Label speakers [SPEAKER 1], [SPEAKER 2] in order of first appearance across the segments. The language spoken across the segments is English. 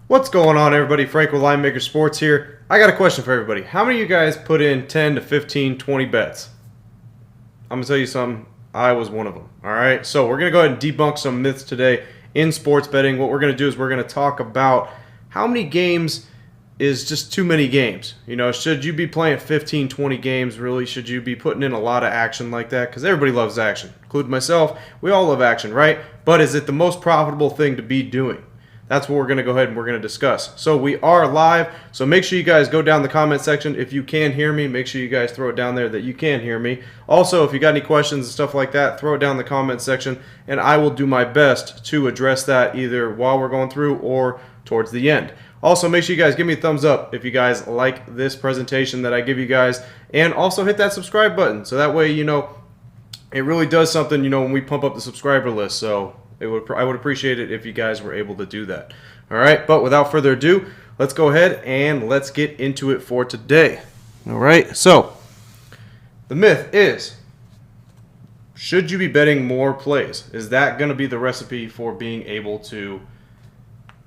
[SPEAKER 1] What's going on, everybody? Frank with Linemaker Sports here. I got a question for everybody. How many of you guys put in 10 to 15, 20 bets? I'm going to tell you something. I was one of them. All right. So we're going to go ahead and debunk some myths today in sports betting. What we're going to do is we're going to talk about how many games is just too many games. You know, should you be playing 15, 20 games? Really, should you be putting in a lot of action like that? Because everybody loves action, including myself. We all love action, right? But is it the most profitable thing to be doing? That's what we're going to go ahead and we're going to discuss. So we are live, so make sure you guys go down the comment section. If you can hear me, make sure you guys throw it down there that you can hear me. Also, if you got any questions and stuff like that, throw it down in the comment section, and I will do my best to address that either while we're going through or towards the end. Also, make sure you guys give me a thumbs up if you guys like this presentation that I give you guys, and also hit that subscribe button so that way, you know, it really does something, you know, when we pump up the subscriber list. So I would appreciate it if you guys were able to do that. All right, but without further ado, let's go ahead and let's get into it for today. All right, so the myth is, should you be betting more plays? Is that going to be the recipe for being able to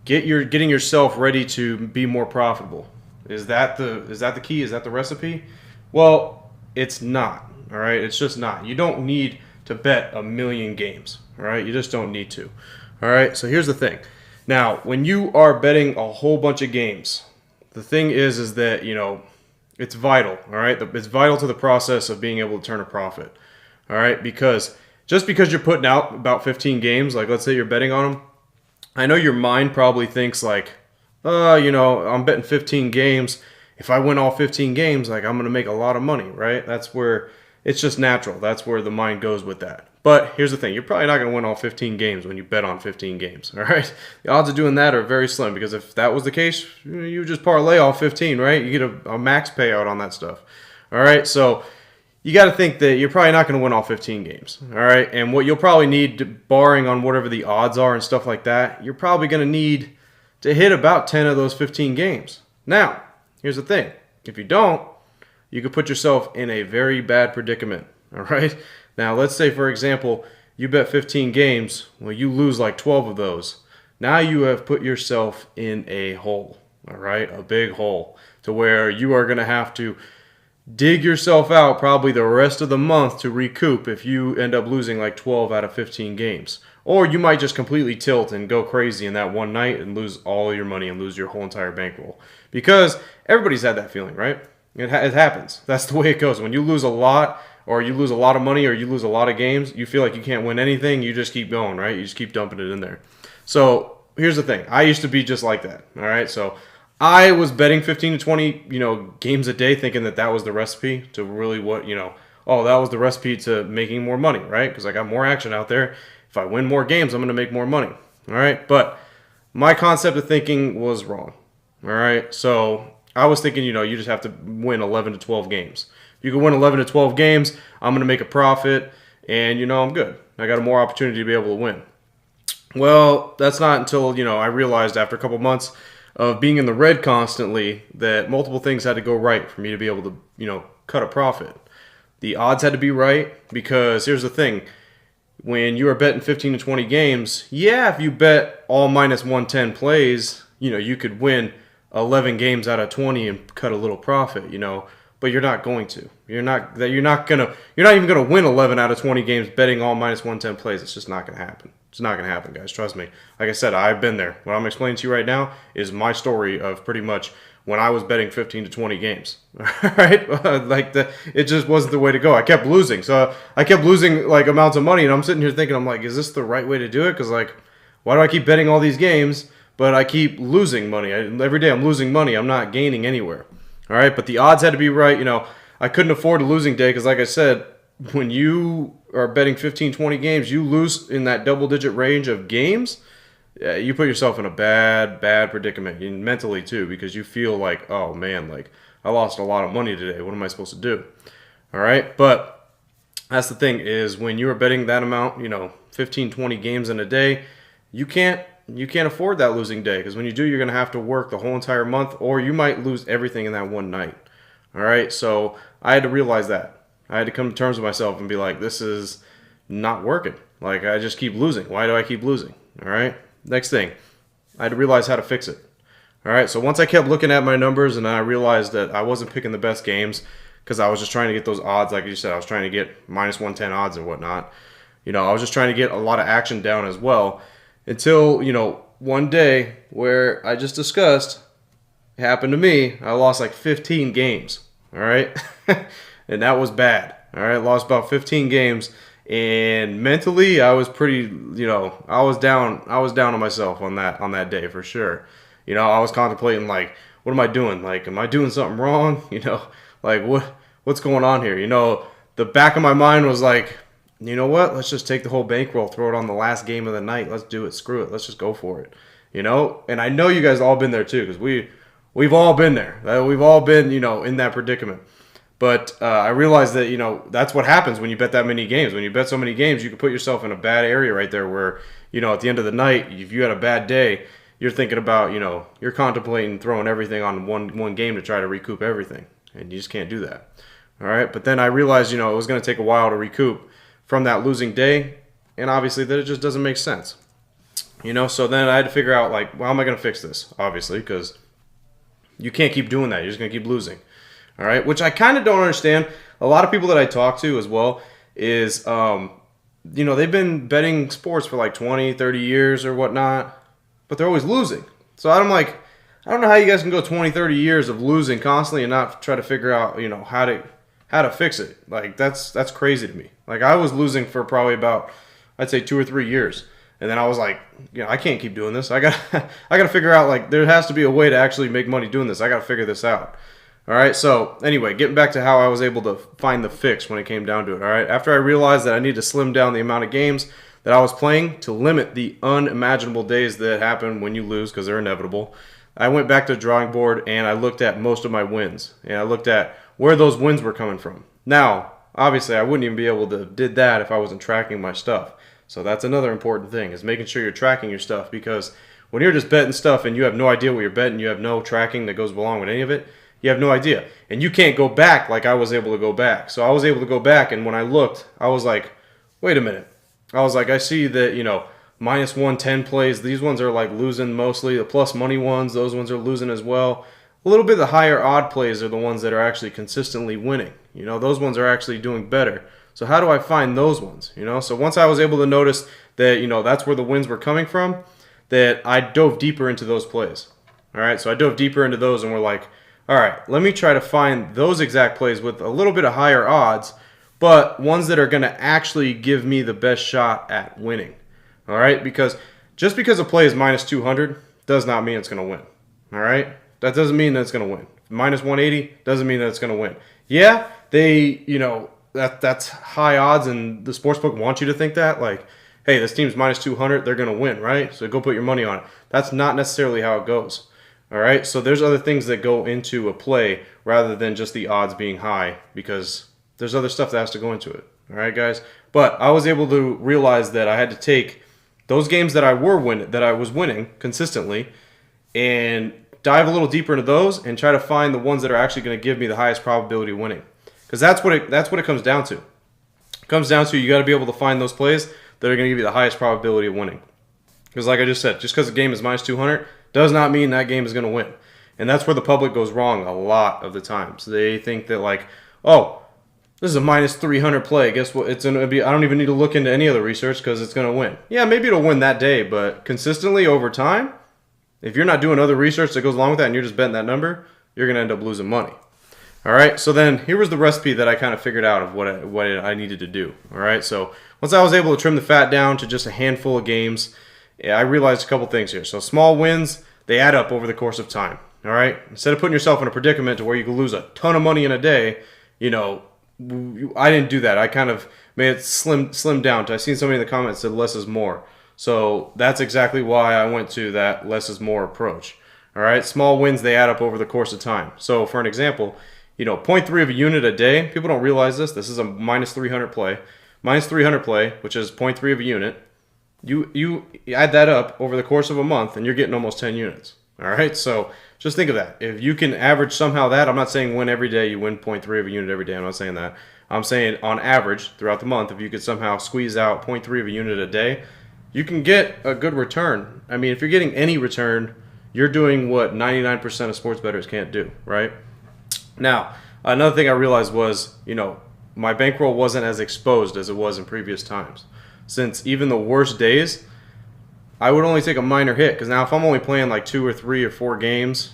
[SPEAKER 1] getting yourself ready to be more profitable? Is that the key? Is that the recipe? Well, it's not. All right, it's just not. You don't need to bet a million games. All right, you just don't need to. All right, so here's the thing. Now, when you are betting a whole bunch of games, the thing is that, you know, it's vital. All right, it's vital to the process of being able to turn a profit. All right, because just because you're putting out about 15 games, like let's say you're betting on them, I know your mind probably thinks like, you know, I'm betting 15 games. If I win all 15 games, like I'm going to make a lot of money, right? That's where it's just natural. That's where the mind goes with that. But here's the thing. You're probably not going to win all 15 games when you bet on 15 games, all right? The odds of doing that are very slim because if that was the case, you just parlay all 15, right? You get a max payout on that stuff, all right? So you got to think that you're probably not going to win all 15 games, all right? And what you'll probably need, barring on whatever the odds are and stuff like that, you're probably going to need to hit about 10 of those 15 games. Now, here's the thing. If you don't, you could put yourself in a very bad predicament, all right? Now, let's say, for example, you bet 15 games. Well, you lose like 12 of those. Now you have put yourself in a hole, all right? A big hole to where you are going to have to dig yourself out probably the rest of the month to recoup if you end up losing like 12 out of 15 games. Or you might just completely tilt and go crazy in that one night and lose all your money and lose your whole entire bankroll. Because everybody's had that feeling, right? It happens. That's the way it goes. When you lose a lot, or you lose a lot of money, or you lose a lot of games, you feel like you can't win anything, you just keep going, right? You just keep dumping it in there. So here's the thing. I used to be just like that, all right? So I was betting 15 to 20, you know, games a day thinking that that was the recipe to really what, you know, oh, that was the recipe to making more money, right? Because I got more action out there. If I win more games, I'm going to make more money, all right? But my concept of thinking was wrong, all right? So I was thinking, you know, you just have to win 11 to 12 games. If you can win 11 to 12 games, I'm going to make a profit, and, you know, I'm good. I got a more opportunity to be able to win. Well, that's not until, you know, I realized after a couple months of being in the red constantly that multiple things had to go right for me to be able to, you know, cut a profit. The odds had to be right because here's the thing. When you are betting 15 to 20 games, yeah, if you bet all minus 110 plays, you know, you could win 11 games out of 20 and cut a little profit, you know, but you're not going to. You're not even gonna win 11 out of 20 games betting all minus 110 plays. It's just not gonna happen. It's not gonna happen, guys. Trust me. Like I said, I've been there. What I'm explaining to you right now is my story of pretty much when I was betting 15 to 20 games. All right, it just wasn't the way to go. I kept losing, so I kept losing like amounts of money, and I'm sitting here thinking, I'm like, is this the right way to do it? Because like, why do I keep betting all these games, but I keep losing money? Every day I'm losing money. I'm not gaining anywhere. All right, but the odds had to be right. You know, I couldn't afford a losing day because, like I said, when you are betting 15, 20 games, you lose in that double-digit range of games, you put yourself in a bad predicament, and mentally too, because you feel like, oh man, like I lost a lot of money today. What am I supposed to do? All right, but that's the thing is when you are betting that amount, you know, 15, 20 games in a day, you can't afford that losing day because when you do, you're going to have to work the whole entire month or you might lose everything in that one night. All right, so I had to realize that. I had to come to terms with myself and be like, this is not working. Like, I just keep losing. Why do I keep losing? All right, next thing, I had to realize how to fix it. All right, so once I kept looking at my numbers and I realized that I wasn't picking the best games because I was just trying to get those odds, like you said, I was trying to get minus 110 odds and whatnot. I was just trying to get a lot of action down as well until, one day where I just discussed happened to me. I lost like 15 games, all right? And that was bad, all right? Lost about 15 games, and mentally I was pretty, I was down on myself on that day for sure. I was contemplating like, what am I doing? Like, am I doing something wrong? Like what's going on here? The back of my mind was like, you know what? Let's just take the whole bankroll, throw it on the last game of the night. Let's do it. Screw it. Let's just go for it. And I know you guys all been there too, because we've all been there. We've all been, in that predicament. But I realized that, that's what happens when you bet that many games. When you bet so many games, you can put yourself in a bad area right there where, at the end of the night, if you had a bad day, you're thinking about, you're contemplating throwing everything on one game to try to recoup everything. And you just can't do that. All right. But then I realized, it was going to take a while to recoup from that losing day. And obviously that it just doesn't make sense. So then I had to figure out, like, well, how am I going to fix this? Obviously, because you can't keep doing that. You're just going to keep losing. All right. Which I kind of don't understand. A lot of people that I talk to as well is, they've been betting sports for like 20, 30 years or whatnot, but they're always losing. So I'm like, I don't know how you guys can go 20, 30 years of losing constantly and not try to figure out, how to fix it. Like, that's crazy to me. Like, I was losing for probably about, I'd say 2 or 3 years. And then I was like, I can't keep doing this. I got to figure out, like, there has to be a way to actually make money doing this. I got to figure this out. All right. So anyway, getting back to how I was able to find the fix when it came down to it. All right. After I realized that I need to slim down the amount of games that I was playing to limit the unimaginable days that happen when you lose, because they're inevitable, I went back to the drawing board and I looked at most of my wins. And I looked at where those wins were coming from. Now, obviously, I wouldn't even be able to did that if I wasn't tracking my stuff. So that's another important thing, is making sure you're tracking your stuff, because when you're just betting stuff and you have no idea what you're betting, you have no tracking that goes along with any of it, you have no idea. And you can't go back like I was able to go back. So I was able to go back, and when I looked, I was like, wait a minute. I was like, I see that, minus 110 plays, these ones are like losing mostly. The plus money ones, those ones are losing as well. A little bit of the higher odd plays are the ones that are actually consistently winning. Those ones are actually doing better. So how do I find those ones? So once I was able to notice that, that's where the wins were coming from, that I dove deeper into those plays. All right, so I dove deeper into those, and we're like, all right, let me try to find those exact plays with a little bit of higher odds, but ones that are going to actually give me the best shot at winning. All right, because just because a play is minus 200 does not mean it's going to win. All right, that doesn't mean that it's going to win. Minus 180 doesn't mean that it's going to win. Yeah, they, that's high odds, and the sportsbook wants you to think that, like, hey, this team's minus 200, they're going to win, right? So go put your money on it. That's not necessarily how it goes. All right, so there's other things that go into a play rather than just the odds being high, because there's other stuff that has to go into it. All right, guys. But I was able to realize that I had to take those games that I was winning consistently, and dive a little deeper into those and try to find the ones that are actually going to give me the highest probability of winning. Because that's what it comes down to. It comes down to, you got to be able to find those plays that are going to give you the highest probability of winning. Because like I just said, just because the game is minus 200 does not mean that game is going to win. And that's where the public goes wrong a lot of the times. They think that, like, oh, this is a minus 300 play. Guess what? It's going to be. I don't even need to look into any other research because it's going to win. Yeah, maybe it'll win that day, but consistently over time, if you're not doing other research that goes along with that and you're just betting that number, you're going to end up losing money. All right, so then here was the recipe that I kind of figured out of what I needed to do. All right, so once I was able to trim the fat down to just a handful of games, I realized a couple things here. So small wins, they add up over the course of time. All right, instead of putting yourself in a predicament to where you can lose a ton of money in a day, I didn't do that. I kind of made it slim down. I seen somebody in the comments said less is more. So that's exactly why I went to that less is more approach. All right, small wins, they add up over the course of time. So for an example, 0.3 of a unit a day. People don't realize this. This is a minus 300 play. Minus 300 play, which is 0.3 of a unit. You add that up over the course of a month, and you're getting almost 10 units. All right, so just think of that. If you can average somehow that, I'm not saying win every day, you win 0.3 of a unit every day. I'm not saying that. I'm saying on average throughout the month, if you could somehow squeeze out 0.3 of a unit a day, you can get a good return. I mean, if you're getting any return, you're doing what 99% of sports bettors can't do, right? Now, another thing I realized was, my bankroll wasn't as exposed as it was in previous times. Since even the worst days, I would only take a minor hit. Because now if I'm only playing like 2 or 3 or 4 games,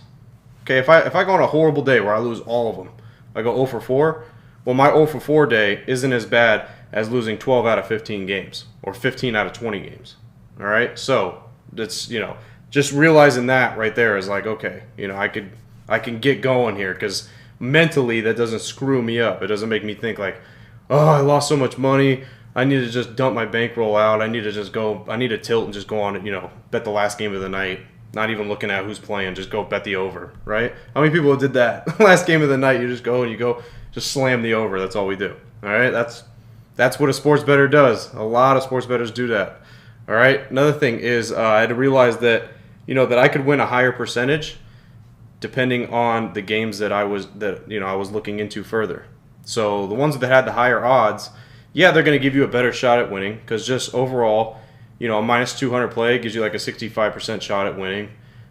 [SPEAKER 1] okay, if I go on a horrible day where I lose all of them, I go 0 for 4, well, my 0 for 4 day isn't as bad as losing 12 out of 15 games or 15 out of 20 games. All right? So, that's, just realizing that right there is like, okay, I can get going here, because mentally that doesn't screw me up. It doesn't make me think like, oh, I lost so much money, I need to just dump my bankroll out, I need to tilt and just go on, bet the last game of the night, not even looking at who's playing, just go bet the over, right? How many people did that? Last game of the night, you just go just slam the over. That's all we do. All right, that's what a sports bettor does. A lot of sports bettors do that. All right. Another thing is I had to realize that that I could win a higher percentage depending on the games that I was looking into further. So the ones that had the higher odds, yeah, they're going to give you a better shot at winning, because just overall, a minus 200 play gives you like a 65% shot at winning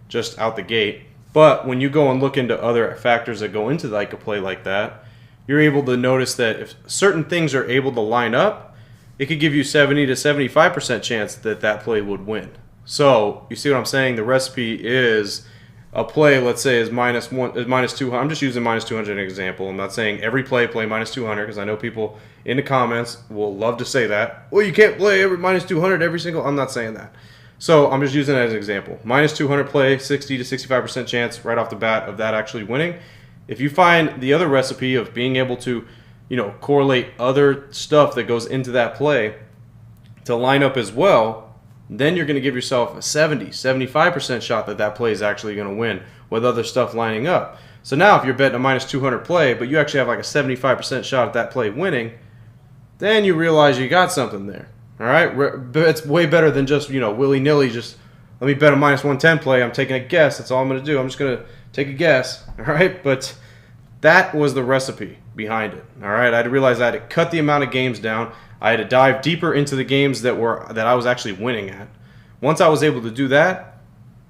[SPEAKER 1] just out the gate. But when you go and look into other factors that go into like a play like that, you're able to notice that if certain things are able to line up, it could give you 70 to 75% chance that play would win. So you see what I'm saying? The recipe is a play, let's say, is minus 200. I'm just using minus 200 as an example. I'm not saying every play minus 200, because I know people in the comments will love to say that. Well, you can't play every minus 200 every single. I'm not saying that. So I'm just using it as an example. Minus 200 play, 60 to 65% chance right off the bat of that actually winning. If you find the other recipe of being able to, correlate other stuff that goes into that play to line up as well, then you're going to give yourself a 70, 75% shot that play is actually going to win with other stuff lining up. So now if you're betting a minus 200 play, but you actually have like a 75% shot at that play winning, then you realize you got something there. All right? It's way better than just, willy-nilly, just let me bet a minus 110 play. I'm taking a guess. That's all I'm going to do. I'm just going to take a guess. All right? But that was the recipe behind it. All right? I had to realize I had to cut the amount of games down. I had to dive deeper into the games that I was actually winning at. Once I was able to do that,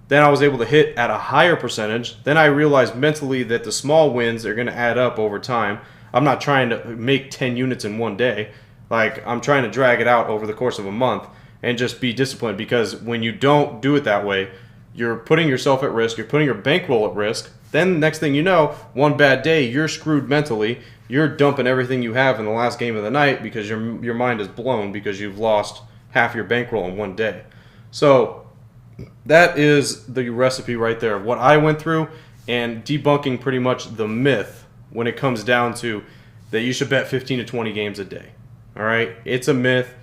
[SPEAKER 1] then I was able to hit at a higher percentage. Then I realized mentally that the small wins are going to add up over time. I'm not trying to make 10 units in one day. Like, I'm trying to drag it out over the course of a month and just be disciplined, because when you don't do it that way, you're putting yourself at risk. You're putting your bankroll at risk. Then the next thing you know, one bad day, you're screwed mentally. You're dumping everything you have in the last game of the night because your mind is blown because you've lost half your bankroll in one day. So that is the recipe right there of what I went through, and debunking pretty much the myth when it comes down to that you should bet 15 to 20 games a day. All right? It's a myth.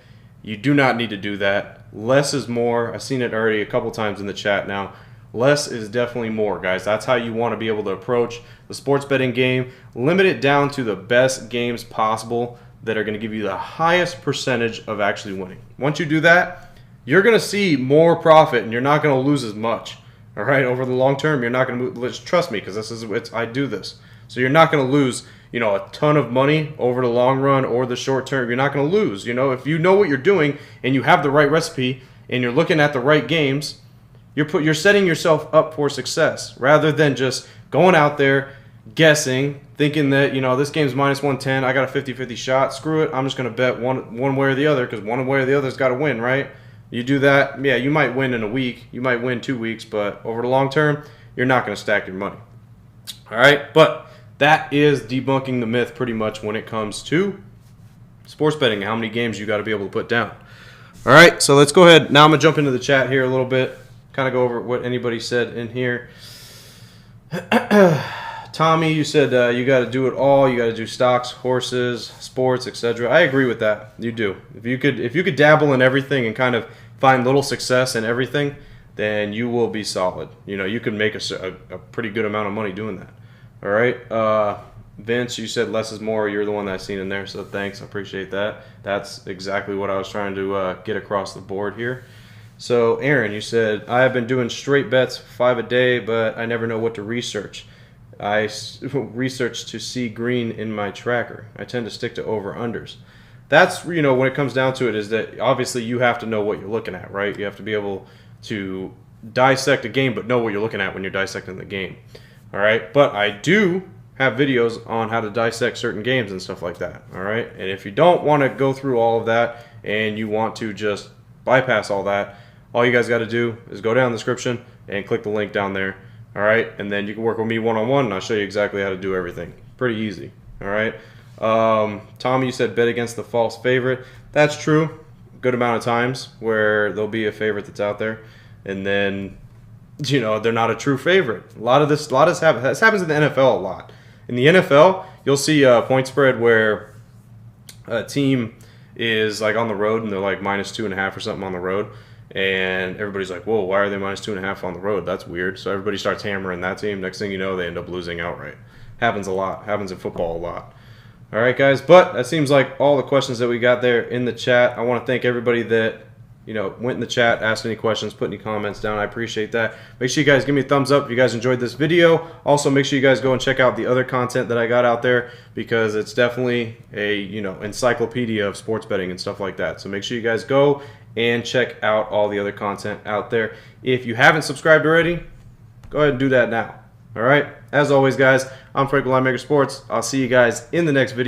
[SPEAKER 1] You do not need to do that. Less is more. I've seen it already a couple times in the chat now. Less is definitely more, guys. That's how you want to be able to approach the sports betting game. Limit it down to the best games possible that are going to give you the highest percentage of actually winning. Once you do that, you're going to see more profit, and you're not going to lose as much. All right, over the long term, you're not going to trust me, because I do this. So you're not going to lose, a ton of money over the long run or the short term. You're not going to lose. If you know what you're doing and you have the right recipe and you're looking at the right games, you're setting yourself up for success, rather than just going out there guessing, thinking that this game's minus 110. I got a 50-50 shot. Screw it. I'm just going to bet one way or the other, because one way or the other's got to win, right? You do that, yeah, you might win in a week. You might win 2 weeks, but over the long term, you're not going to stack your money. All right, but that is debunking the myth pretty much when it comes to sports betting, how many games you got to be able to put down. All right, so let's go ahead. Now I'm going to jump into the chat here a little bit, kind of go over what anybody said in here. Tommy, you said you got to do it all. You got to do stocks, horses, sports, etc. I agree with that. You do. If you could dabble in everything and kind of find little success in everything, then you will be solid. You can make a pretty good amount of money doing that. All right. Vince, you said less is more. You're the one that's seen in there, so thanks. I appreciate that. That's exactly what I was trying to get across the board here. So, Aaron, you said, I have been doing straight bets 5 a day, but I never know what to research. I research to see green in my tracker. I tend to stick to over-unders. That's, when it comes down to it, is that obviously you have to know what you're looking at, right? You have to be able to dissect a game but know what you're looking at when you're dissecting the game. All right, but I do have videos on how to dissect certain games and stuff like that. All right, and if you don't want to go through all of that and you want to just bypass all that, all you guys got to do is go down in the description and click the link down there. All right, and then you can work with me one-on-one, and I'll show you exactly how to do everything. Pretty easy. All right. Tommy, you said bet against the false favorite. That's true. Good amount of times where there'll be a favorite that's out there, and then they're not a true favorite. This happens in the NFL a lot. In the NFL, you'll see a point spread where a team is like on the road and they're like -2.5 or something on the road, and everybody's like, whoa, why are they -2.5 on the road? That's weird. So everybody starts hammering that team. Next thing you know, they end up losing outright. Happens a lot. Happens in football a lot. All right, guys. But that seems like all the questions that we got there in the chat. I want to thank everybody that went in the chat, asked any questions, put any comments down. I appreciate that. Make sure you guys give me a thumbs up if you guys enjoyed this video. Also, make sure you guys go and check out the other content that I got out there, because it's definitely a encyclopedia of sports betting and stuff like that. So make sure you guys go and check out all the other content out there. If you haven't subscribed already, go ahead and do that now. All right. As always, guys, I'm Frank with Linemaker Sports. I'll see you guys in the next video.